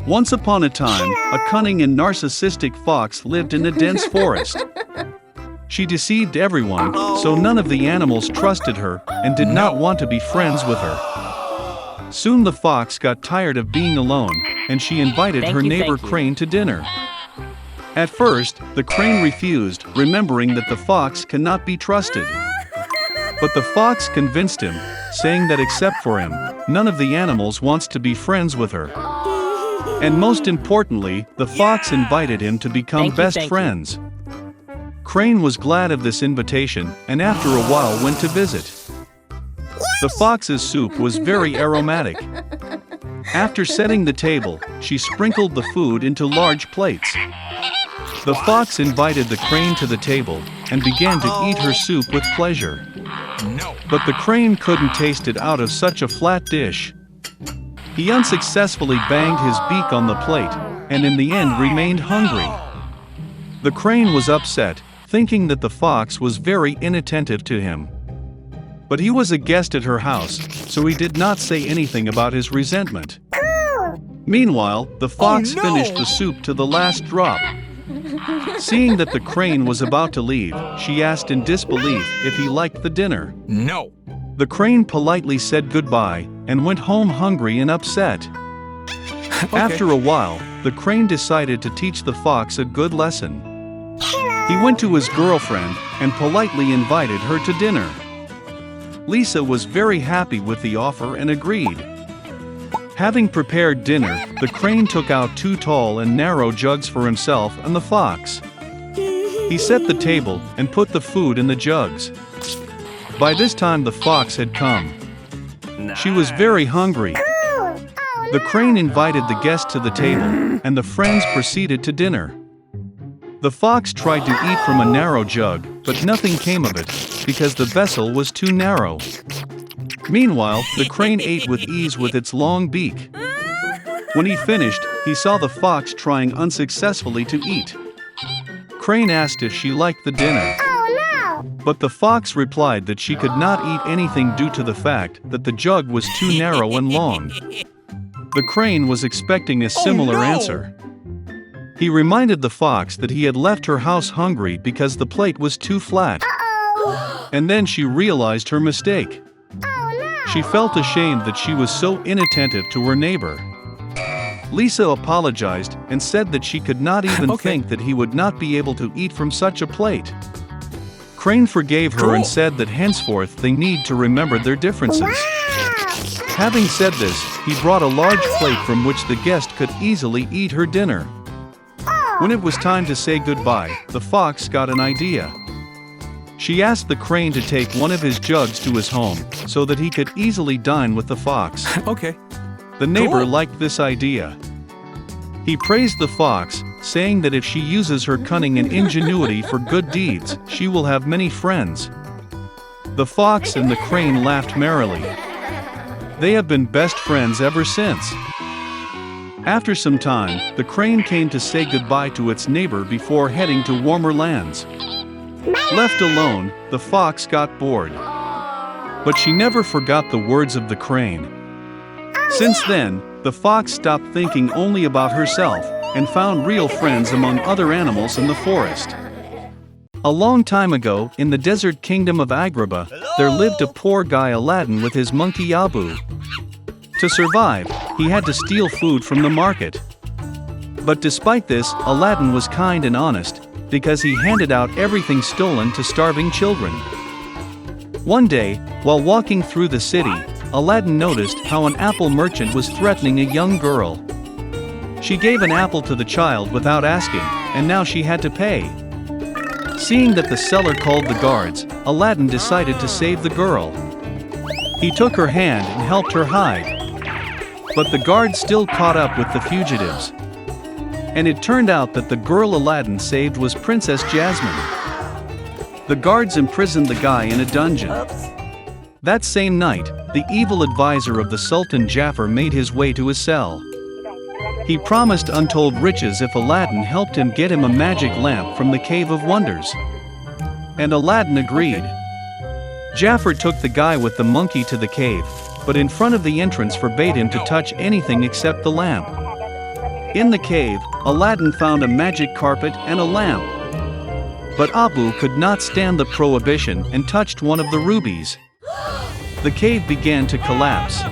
Once upon a time, a cunning and narcissistic fox lived in a dense forest. She deceived everyone, so none of the animals trusted her and did not want to be friends with her. Soon the fox got tired of being alone, and she invited her neighbor Crane to dinner. At first, the crane refused, remembering that the fox cannot be trusted. But the fox convinced him, saying that except for him, none of the animals wants to be friends with her. And most importantly, the fox invited him to become best friends. Crane was glad of this invitation, and after a while went to visit. The fox's soup was very aromatic. After setting the table, she sprinkled the food into large plates. The fox invited the crane to the table, and began to eat her soup with pleasure. But the crane couldn't taste it out of such a flat dish. He unsuccessfully banged his beak on the plate, and in the end remained hungry. The crane was upset, thinking that the fox was very inattentive to him. But he was a guest at her house, so he did not say anything about his resentment. Meanwhile, the fox finished the soup to the last drop. Seeing that the crane was about to leave, she asked in disbelief if he liked the dinner. No. The crane politely said goodbye, and went home hungry and upset. After a while, the crane decided to teach the fox a good lesson. He went to his girlfriend, and politely invited her to dinner. Lisa was very happy with the offer and agreed. Having prepared dinner, the crane took out 2 tall and narrow jugs for himself and the fox. He set the table, and put the food in the jugs. By this time the fox had come. She was very hungry. The crane invited the guest to the table, and the friends proceeded to dinner. The fox tried to eat from a narrow jug, but nothing came of it, because the vessel was too narrow. Meanwhile, the crane ate with ease with its long beak. When he finished, he saw the fox trying unsuccessfully to eat. Crane asked if she liked the dinner. But the fox replied that she could not eat anything due to the fact that the jug was too narrow and long. The crane was expecting a similar answer. He reminded the fox that he had left her house hungry because the plate was too flat. And then she realized her mistake. She felt ashamed that she was so inattentive to her neighbor. Lisa apologized and said that she could not even think that he would not be able to eat from such a plate. Crane forgave her and said that henceforth they need to remember their differences. Having said this, he brought a large plate from which the guest could easily eat her dinner. When it was time to say goodbye, the fox got an idea. She asked the crane to take one of his jugs to his home, so that he could easily dine with the fox. The neighbor liked this idea. He praised the fox, saying that if she uses her cunning and ingenuity for good deeds, she will have many friends. The fox and the crane laughed merrily. They have been best friends ever since. After some time, the crane came to say goodbye to its neighbor before heading to warmer lands. Left alone, the fox got bored. But she never forgot the words of the crane. Since then, the fox stopped thinking only about herself, and found real friends among other animals in the forest. A long time ago, in the desert kingdom of Agrabah, there lived a poor guy Aladdin with his monkey Abu. To survive, he had to steal food from the market. But despite this, Aladdin was kind and honest, because he handed out everything stolen to starving children. One day, while walking through the city, Aladdin noticed how an apple merchant was threatening a young girl. She gave an apple to the child without asking, and now she had to pay. Seeing that the seller called the guards, Aladdin decided to save the girl. He took her hand and helped her hide. But the guards still caught up with the fugitives. And it turned out that the girl Aladdin saved was Princess Jasmine. The guards imprisoned the guy in a dungeon. That same night, the evil advisor of the Sultan Jafar made his way to his cell. He promised untold riches if Aladdin helped him get him a magic lamp from the Cave of Wonders. And Aladdin agreed. Jafar took the guy with the monkey to the cave, but in front of the entrance forbade him to touch anything except the lamp. In the cave, Aladdin found a magic carpet and a lamp. But Abu could not stand the prohibition and touched one of the rubies. The cave began to collapse.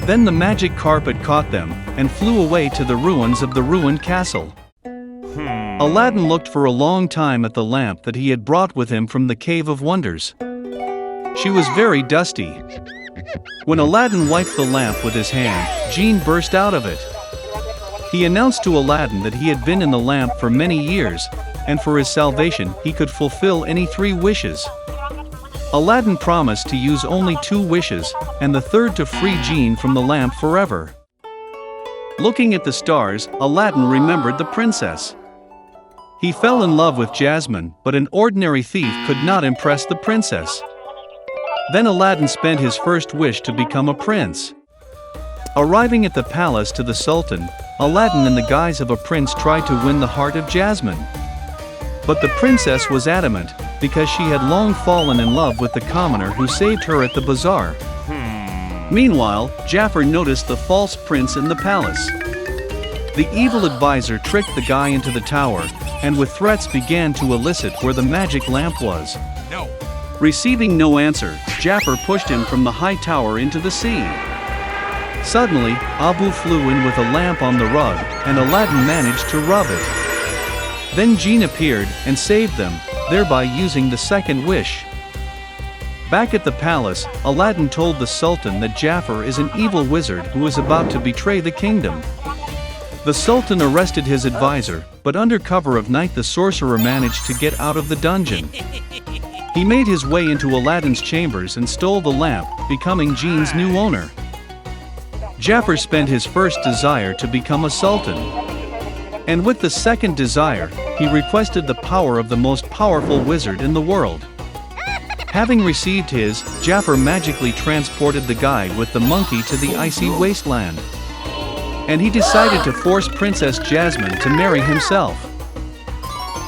Then the magic carpet caught them and flew away to the ruins of the ruined castle. Aladdin looked for a long time at the lamp that he had brought with him from the Cave of Wonders. She was very dusty. When Aladdin wiped the lamp with his hand, Jinn burst out of it. He announced to Aladdin that he had been in the lamp for many years, and for his salvation he could fulfill any 3 wishes. Aladdin promised to use only 2 wishes, and the third to free Jinn from the lamp forever. Looking at the stars, Aladdin remembered the princess. He fell in love with Jasmine, but an ordinary thief could not impress the princess. Then Aladdin spent his first wish to become a prince. Arriving at the palace to the Sultan, Aladdin in the guise of a prince tried to win the heart of Jasmine. But the princess was adamant, because she had long fallen in love with the commoner who saved her at the bazaar. Meanwhile, Jafar noticed the false prince in the palace. The evil advisor tricked the guy into the tower, and with threats began to elicit where the magic lamp was. No. Receiving no answer, Jafar pushed him from the high tower into the sea. Suddenly, Abu flew in with a lamp on the rug, and Aladdin managed to rub it. Then Jinn appeared and saved them, thereby using the second wish. Back at the palace, Aladdin told the Sultan that Jafar is an evil wizard who is about to betray the kingdom. The Sultan arrested his advisor, but under cover of night the sorcerer managed to get out of the dungeon. He made his way into Aladdin's chambers and stole the lamp, becoming Jinn's new owner. Jafar spent his first desire to become a sultan. And with the second desire, he requested the power of the most powerful wizard in the world. Having received his, Jafar magically transported the guy with the monkey to the icy wasteland. And he decided to force Princess Jasmine to marry himself.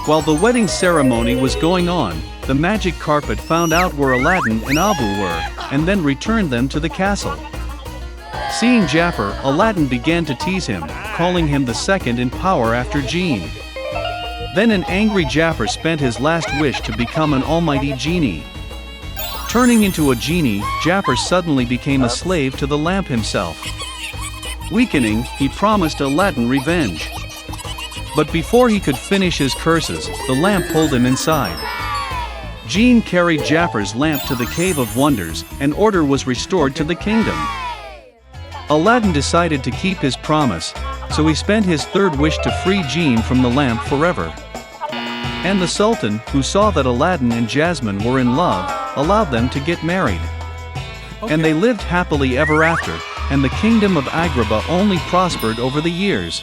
While the wedding ceremony was going on, the magic carpet found out where Aladdin and Abu were, and then returned them to the castle. Seeing Jafar, Aladdin began to tease him, calling him the second in power after Jinn. Then an angry Jafar spent his last wish to become an almighty genie. Turning into a genie, Jafar suddenly became a slave to the lamp himself. Weakening, he promised Aladdin revenge. But before he could finish his curses, the lamp pulled him inside. Jinn carried Jafar's lamp to the Cave of Wonders, and order was restored to the kingdom. Aladdin decided to keep his promise, so he spent his third wish to free Jinn from the lamp forever. And the Sultan, who saw that Aladdin and Jasmine were in love, allowed them to get married. And they lived happily ever after, and the kingdom of Agrabah only prospered over the years.